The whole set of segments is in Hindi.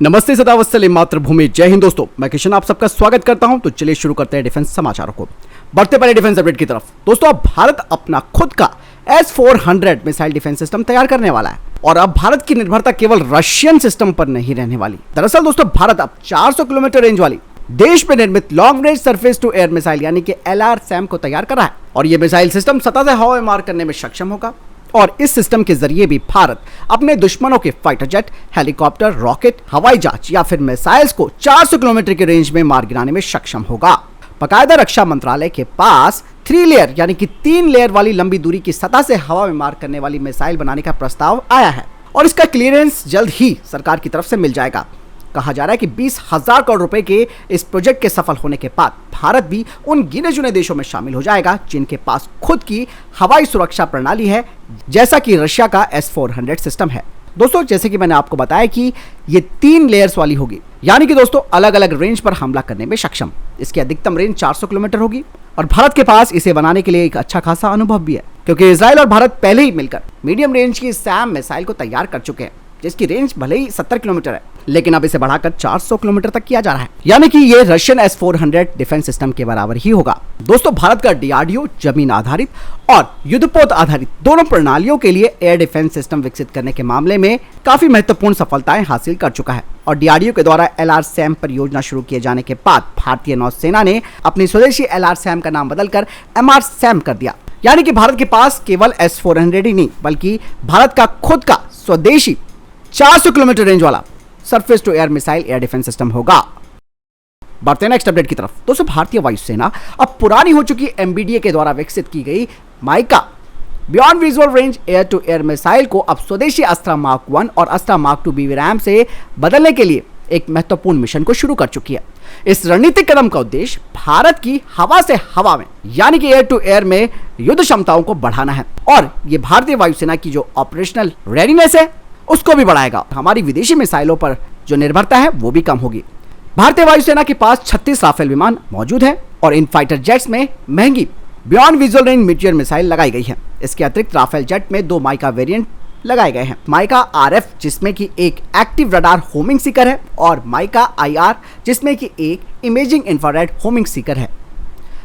नमस्ते सदावत्सले मातृभूमि, जय हिंद दोस्तों। मैं किशन आप सबका स्वागत करता हूं। तो चलिए शुरू करते हैं डिफेंस समाचारों को। बढ़ते पहले डिफेंस अपडेट की तरफ। दोस्तों अब भारत अपना खुद का S-400 मिसाइल डिफेंस सिस्टम तैयार करने वाला है और अब भारत की निर्भरता केवल रशियन सिस्टम पर नहीं रहने वाली। दरअसल दोस्तों भारत अब 400 किलोमीटर रेंज वाली देश में निर्मित long range surface to air missile यानी कि LRSAM को तैयार कर रहा है और यह मिसाइल सिस्टम सतह से हवा में मार करने में सक्षम होगा और इस सिस्टम के जरिए भी भारत अपने दुश्मनों के फाइटर जेट, हेलीकॉप्टर, रॉकेट, हवाई जहाज या फिर मिसाइल्स को 400 किलोमीटर की रेंज में मार गिराने में सक्षम होगा। बाकायदा रक्षा मंत्रालय के पास 3 लेयर यानी कि 3 लेयर वाली लंबी दूरी की सतह से हवा में मार करने वाली मिसाइल बनाने का प्रस्ताव आया है और इसका क्लियरेंस जल्द ही सरकार की तरफ से मिल जाएगा। कहा जा रहा है कि 20,000 करोड़ रुपए के इस प्रोजेक्ट के सफल होने के बाद भारत भी उन गिने चुने देशों में शामिल हो जाएगा जिनके पास खुद की हवाई सुरक्षा प्रणाली है, जैसा कि रशिया का S-400 सिस्टम है। दोस्तों जैसे कि मैंने आपको बताया कि ये 3 लेयर्स वाली होगी, यानी कि दोस्तों अलग अलग रेंज पर हमला करने में सक्षम। इसकी अधिकतम रेंज 400 किलोमीटर होगी और भारत के पास इसे बनाने के लिए एक अच्छा खासा अनुभव भी है, क्योंकि इजराइल और भारत पहले ही मिलकर मीडियम रेंज की SAM मिसाइल को तैयार कर चुके हैं, जिसकी रेंज भले ही 70 किलोमीटर है, लेकिन अब इसे बढ़ाकर 400 किलोमीटर तक किया जा रहा है, यानी कि ये रशियन S-400 डिफेंस सिस्टम के बराबर ही होगा। दोस्तों भारत का DRDO जमीन आधारित और युद्धपोत आधारित दोनों प्रणालियों के लिए एयर डिफेंस सिस्टम विकसित करने के मामले में काफी महत्वपूर्ण सफलताएं हासिल कर चुका है और DRDO के द्वारा LRSAM परियोजना शुरू किए जाने के बाद भारतीय नौसेना ने अपनी स्वदेशी LRSAM का नाम बदलकर MRSAM कर दिया, यानी कि भारत के पास केवल S-400 ही नहीं बल्कि भारत का खुद का स्वदेशी 400 किलोमीटर रेंज वाला surface to air missile air defence system होगा। बढ़ते हैं नेक्स्ट अपडेट की तरफ। दोस्तों भारतीय वायुसेना अब पुरानी हो चुकी MBDA के द्वारा विकसित की गई MICA beyond visual range air to air missile को अब स्वदेशी अस्त्रा मार्क 1 और अस्त्रा मार्क 2 BB-RAM से बदलने के लिए एक महत्वपूर्ण मिशन को शुरू कर चुकी है। इस रणनीतिक कदम का उद्देश्य भारत की हवा से हवा में यानी कि एयर टू एयर में युद्ध क्षमताओं को बढ़ाना है और ये भारतीय वायुसेना की जो ऑपरेशनल रेडीनेस है उसको भी बढ़ाएगा। हमारी विदेशी मिसाइलों पर जो निर्भरता है वो भी कम होगी। भारतीय वायुसेना के पास 36 राफेल विमान मौजूद है और इन फाइटर जेट्स में महंगी beyond visual range meteor missile लगाई गई है। इसके अतिरिक्त राफेल जेट में 2 माइका वेरिएंट लगाए गए हैं, माइका RF जिसमें कि एक एक्टिव रडार होमिंग सीकर है और माइका IR जिसमें कि एक इमेजिंग इंफ्रारेड होमिंग सीकर है।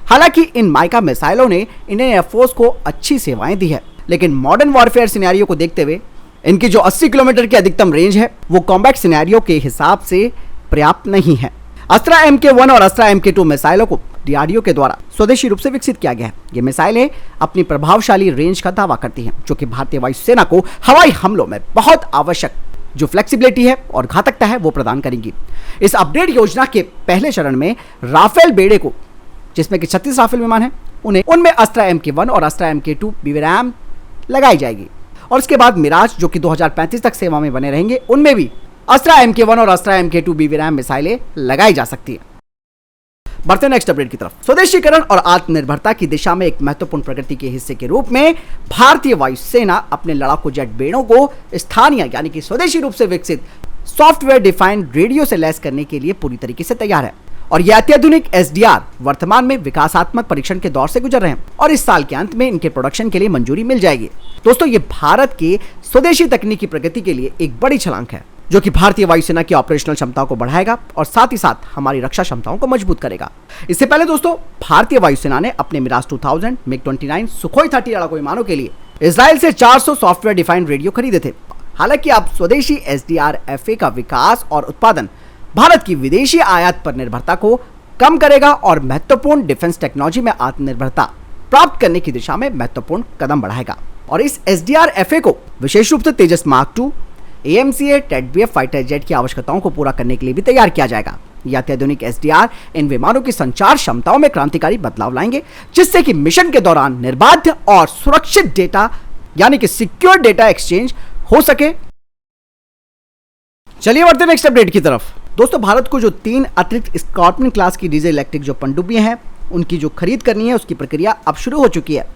हालांकि इन माइका मिसाइलों ने इंडियन एयरफोर्स को अच्छी सेवाएं दी है, लेकिन मॉडर्न वॉरफेयर सिनेरियो को देखते हुए इनकी जो 80 किलोमीटर की अधिकतम रेंज है वो कॉम्बैट सिनेरियो के हिसाब से पर्याप्त नहीं है। अस्त्रा MK1 और अस्त्रा MK2 मिसाइलों को DRDO के द्वारा स्वदेशी रूप से विकसित किया गया है। ये मिसाइलें अपनी प्रभावशाली रेंज का दावा करती हैं, जो कि भारतीय वायुसेना को हवाई हमलों में बहुत आवश्यक जो फ्लेक्सिबिलिटी है और घातकता है वो प्रदान करेंगी। इस अपडेट योजना के पहले चरण में राफेल बेड़े को, जिसमें कि 36 राफेल विमान है, उनमें अस्त्रा MK1 और अस्त्रा MK2 BB-RAM लगाई जाएगी और उसके बाद मिराज जो कि 2035 तक सेवा में बने रहेंगे, उनमें भी अस्त्रा MK1 और अस्त्रा MK2 BB-RAM मिसाइलें लगाई जा सकती है। बढ़ते नेक्स्ट अपडेट की तरफ। स्वदेशीकरण और आत्मनिर्भरता की दिशा में एक महत्वपूर्ण प्रगति के हिस्से के रूप में भारतीय वायुसेना अपने लड़ाकू जेट बेड़ों को स्थानीय यानी कि स्वदेशी रूप से विकसित सॉफ्टवेयर डिफाइंड रेडियो से लैस करने के लिए पूरी तरीके से तैयार है और यह अत्याधुनिक SDR वर्तमान में विकासात्मक परीक्षण के दौर से गुजर रहे हैं और इस साल के अंत में इनके प्रोडक्शन के लिए मंजूरी मिल जाएगी। दोस्तों ये भारत के स्वदेशी तकनीकी प्रगति के लिए एक बड़ी छलांग है, जो कि भारतीय वायुसेना की ऑपरेशनल क्षमताओं को बढ़ाएगा और साथ ही साथ हमारी रक्षा क्षमताओं को मजबूत करेगा। इससे पहले दोस्तों भारतीय वायुसेना ने अपने मिराज 2000, MiG-29, सुखोई 30 लड़ाकू विमानों के लिए इजराइल से 400 सॉफ्टवेयर डिफाइंड रेडियो खरीदे थे। हालांकि अब स्वदेशी SDR-FA का विकास और उत्पादन भारत की विदेशी आयात पर निर्भरता को कम करेगा और महत्वपूर्ण डिफेंस टेक्नोलॉजी में आत्मनिर्भरता प्राप्त करने की दिशा में महत्वपूर्ण कदम बढ़ाएगा और इस SDR-FA को विशेष रूप से Tejas mark 2, AMCA TEDBF fighter jet की आवश्यकताओं को पूरा करने के लिए भी तैयार किया जाएगा। यह अत्याधुनिक SDR इन विमानों की संचार क्षमताओं में क्रांतिकारी बदलाव लाएंगे, जिससे कि मिशन के दौरान निर्बाध और सुरक्षित डेटा यानी कि सिक्योर डेटा एक्सचेंज हो सके। चलिए बढ़ते नेक्स्ट अपडेट की तरफ। दोस्तों भारत को जो 3 अतिरिक्त स्कॉर्पियन क्लास की डीजल इलेक्ट्रिक जो पनडुब्बियां हैं उनकी जो खरीद करनी है उसकी प्रक्रिया अब शुरू हो चुकी है।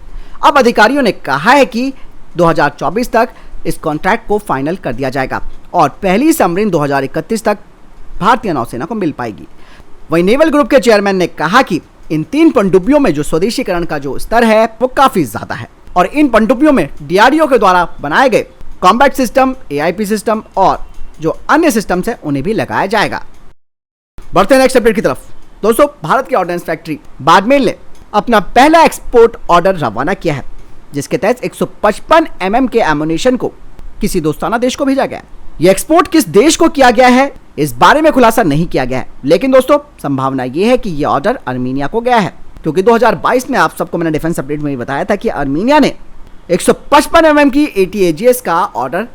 अब अधिकारियों ने कहा है कि 2024 तक इस कॉन्ट्रैक्ट को फाइनल कर दिया जाएगा और पहली सबमरीन 2031 तक भारतीय नौसेना को मिल पाएगी। वहीं नेवल ग्रुप के चेयरमैन ने कहा कि इन 3 पनडुब्बियों में जो स्वदेशीकरण का जो स्तर है वो काफी ज्यादा है और इन पनडुब्बियों में DRDO के द्वारा बनाए गए कॉम्बैट सिस्टम, AIP सिस्टम और जो अन्य सिस्टम्स है उन्हें भी लगाया जाएगा। बढ़ते हैं नेक्स्ट अपडेट की तरफ। दोस्तों, भारत की ऑर्डिनेंस फैक्ट्री बाड़मेर ने अपना पहला एक्सपोर्ट ऑर्डर रवाना किया है, जिसके तहत 155 mm के एमुनेशन को किसी दोस्ताना देश को भेजा गया है। यह एक्सपोर्ट किस देश को किया गया है इस बारे में खुलासा नहीं किया गया है, लेकिन दोस्तों संभावना यह है कि यह ऑर्डर आर्मीनिया को गया है, क्योंकि 2022 में आप सबको मैंने डिफेंस अपडेट में भी बताया था कि आर्मीनिया ने 155 mm की ATAGS का ऑर्डर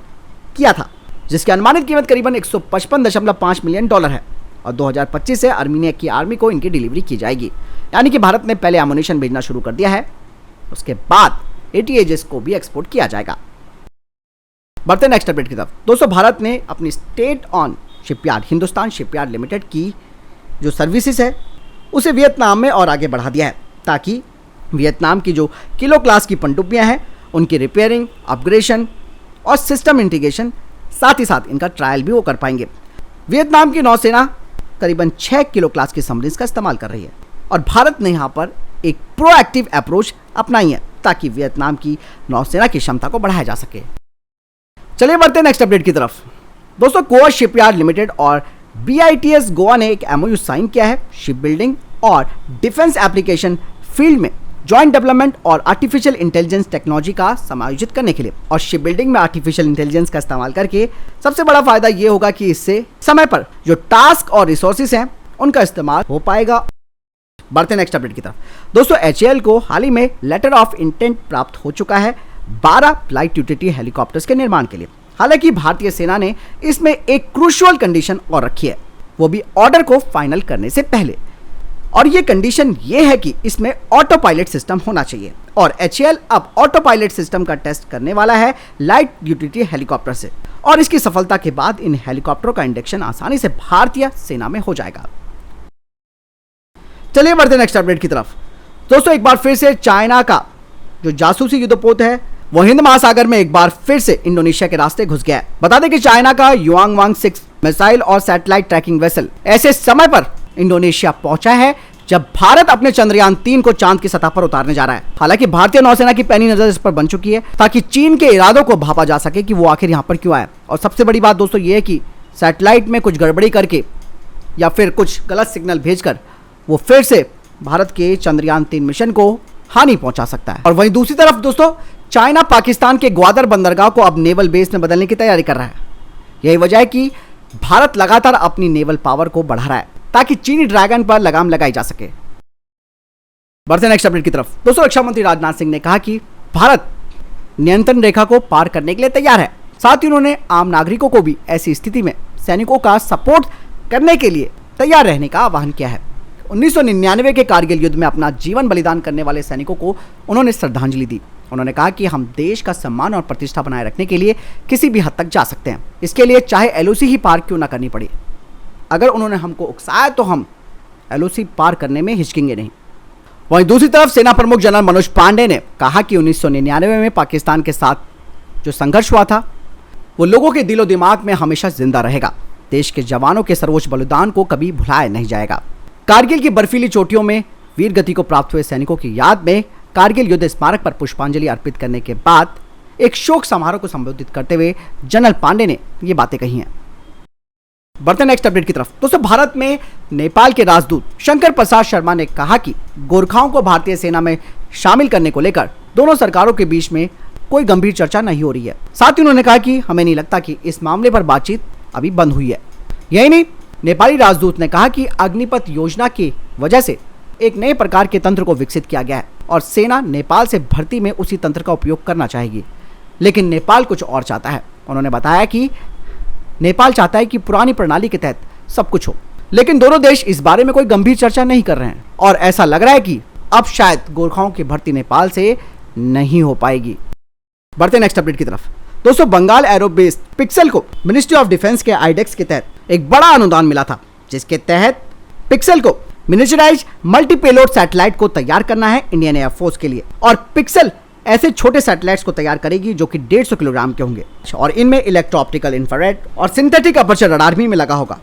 किया था, जिसकी अनुमानित कीमत करीबन $155.5 मिलियन है और 2025 से आर्मीनिया की आर्मी को इनकी डिलीवरी की जाएगी। यानी कि भारत ने पहले एमुनेशन भेजना शुरू कर दिया है, उसके बाद ATAGS को भी एक्सपोर्ट किया जाएगा। बढ़ते नेक्स्ट अपडेट की तरफ। दोस्तों, भारत ने अपनी state on shipyard Hindustan shipyard limited की जो सर्विसेज है उसे वियतनाम में और आगे बढ़ा दिया है, ताकि वियतनाम की जो किलो क्लास की पनडुब्बियां हैं उनकी रिपेयरिंग, अपग्रेडेशन और सिस्टम इंटीग्रेशन, साथ ही साथ इनका ट्रायल भी वो कर पाएंगे। वियतनाम की नौसेना करीबन 6 किलो क्लास की सबमरीन्स का इस्तेमाल कर रही है और भारत ने यहाँ पर एक प्रोएक्टिव अप्रोच अपनाई है, ताकि वियतनाम की नौसेना की क्षमता को बढ़ाया जा सके। चलिए बढ़ते हैं नेक्स्ट अपडेट की तरफ। दोस्तों, गोवा शिपयार्ड लिमिटेड और BITS गोवा ने एक MOU साइन किया है शिप बिल्डिंग और डिफेंस एप्लीकेशन फील्ड में जॉइंट डेवलपमेंट और आर्टिफिशियल इंटेलिजेंस टेक्नोलॉजी का समायोजित करने के लिए। और शिप बिल्डिंग में आर्टिफिशियल इंटेलिजेंस का इस्तेमाल करके सबसे बड़ा फायदा ये होगा कि इससे समय पर जो टास्क और रिसोर्सेज हैं उनका इस्तेमाल हो पाएगा। बढ़ते नेक्स्ट अपडेट की तरफ। दोस्तों, HAL को हाल ही में लेटर ऑफ इंटेंट प्राप्त हो चुका है 12 लाइट यूटिलिटी हेलीकॉप्टर्स के निर्माण के लिए। हालांकि भारतीय सेना ने इसमें एक क्रूशियल कंडीशन और रखी है, वो भी ऑर्डर को फाइनल करने से पहले, और ये कंडीशन ये है कि इसमें ऑटो पायलट सिस्टम होना चाहिए। और HAL अब ऑटो पायलट सिस्टम का टेस्ट करने वाला है लाइट यूटिलिटी हेलीकॉप्टर से, और इसकी सफलता के बाद इन हेलीकॉप्टरों का इंडक्शन आसानी से भारतीय सेना में हो जाएगा। चलिए बढ़ते नेक्स्ट अपडेट की तरफ। दोस्तों, एक बार फिर से चाइना का जो जासूसी युद्धपोत है वो हिंद महासागर में एक बार फिर से इंडोनेशिया के रास्ते घुस गया है। बता दें कि चाइना का युआंगवांग 6 मिसाइल और सैटेलाइट ट्रैकिंग वेसल ऐसे समय पर इंडोनेशिया पहुंचा है जब भारत अपने चंद्रयान 3 को चांद की सतह पर उतारने जा रहा है। हालांकि भारतीय नौसेना की पैनी नजर इस पर बन चुकी है, ताकि चीन के इरादों को भापा जा सके कि वो आखिर यहाँ पर क्यों आया। और सबसे बड़ी बात दोस्तों ये है कि सैटेलाइट में कुछ गड़बड़ी करके या फिर कुछ गलत सिग्नल भेजकर वो फिर से भारत के चंद्रयान 3 मिशन को हानि पहुंचा सकता है। और वहीं दूसरी तरफ दोस्तों, चाइना पाकिस्तान के ग्वादर बंदरगाह को अब नेवल बेस में बदलने की तैयारी कर रहा है। यही वजह है कि भारत लगातार अपनी नेवल पावर को बढ़ा रहा है, ताकि चीनी ड्रैगन पर लगाम लगाई जा सके। बढ़ते नेक्स्ट अपडेट की तरफ। दोस्तों, रक्षा मंत्री राजनाथ सिंह ने कहा कि भारत नियंत्रण रेखा को पार करने के लिए तैयार है। साथ ही उन्होंने आम नागरिकों को भी ऐसी स्थिति में सैनिकों का सपोर्ट करने के लिए तैयार रहने का आह्वान किया है। 1999 के कारगिल युद्ध में अपना जीवन बलिदान करने वाले सैनिकों को उन्होंने श्रद्धांजलि दी। उन्होंने कहा कि हम देश का सम्मान और प्रतिष्ठा बनाए रखने के लिए किसी भी हद तक जा सकते हैं, इसके लिए चाहे LOC ही पार क्यों ना करनी पड़े। अगर उन्होंने हमको उकसाया तो हम LOC पार करने में हिचकेंगे नहीं। वहीं दूसरी तरफ सेना प्रमुख जनरल मनोज पांडे ने कहा कि 1999 में पाकिस्तान के साथ जो संघर्ष हुआ था वो लोगों के दिलो दिमाग में हमेशा जिंदा रहेगा। देश के जवानों के सर्वोच्च बलिदान को कभी भुलाया नहीं जाएगा। कारगिल की बर्फीली चोटियों में वीर गति को प्राप्त हुए सैनिकों की याद में कारगिल युद्ध स्मारक पर पुष्पांजलि अर्पित करने के बाद एक शोक समारोह को संबोधित करते हुए जनरल पांडे ने ये बातें कही हैं। बढ़ते नेक्स्ट अपडेट की तरफ। दोस्तों, भारत में नेपाल के राजदूत शंकर प्रसाद शर्मा ने कहा कि गोरखाओं को भारतीय सेना में शामिल करने को लेकर दोनों सरकारों के बीच में कोई गंभीर चर्चा नहीं हो रही है। साथ ही उन्होंने कहा कि हमें नहीं लगता कि इस मामले पर बातचीत अभी बंद हुई है। यही नहीं, नेपाली राजदूत ने कहा कि अग्निपथ योजना की वजह से एक नए प्रकार के तंत्र को विकसित किया गया है और सेना नेपाल से भर्ती में उसी तंत्र का उपयोग करना चाहेगी, लेकिन नेपाल कुछ और चाहता है। उन्होंने बताया कि नेपाल चाहता है कि पुरानी प्रणाली के तहत सब कुछ हो, लेकिन दोनों देश इस बारे में कोई गंभीर चर्चा नहीं कर रहे हैं और ऐसा लग रहा है कि अब शायद गोरखाओं की भर्ती नेपाल से नहीं हो पाएगी। बढ़ते नेक्स्ट अपडेट की तरफ। दोस्तों, बंगाल एरोबेस पिक्सल को मिनिस्ट्री ऑफ डिफेंस के आईडेक्स के तहत एक बड़ा अनुदान मिला था, जिसके तहत पिक्सल को मिनिएचराइज्ड मल्टी पेलोड सैटेलाइट को तैयार करना है इंडियन एयरफोर्स के लिए। और पिक्सल ऐसे छोटे सैटेलाइट्स को तैयार करेगी जो कि 150 किलोग्राम के होंगे और इनमें इलेक्ट्रो ऑप्टिकल इंफ्रारेड और सिंथेटिक अपर्चर रडार भी में लगा होगा।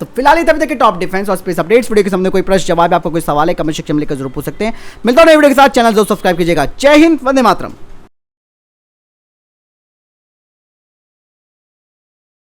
तो फिलहाल ये तभी तक टॉप डिफेंस और स्पेस अपडेट्स। वीडियो के सामने कोई प्रश्न जवाब है, आपको कोई सवाल है, कमेंट सेक्शन में लिखकर जरूर पूछ सकते हैं। मिलता हूं नई वीडियो के साथ। चैनल जरूर सब्सक्राइब कीजिएगा। जय हिंद, वंदे मातरम।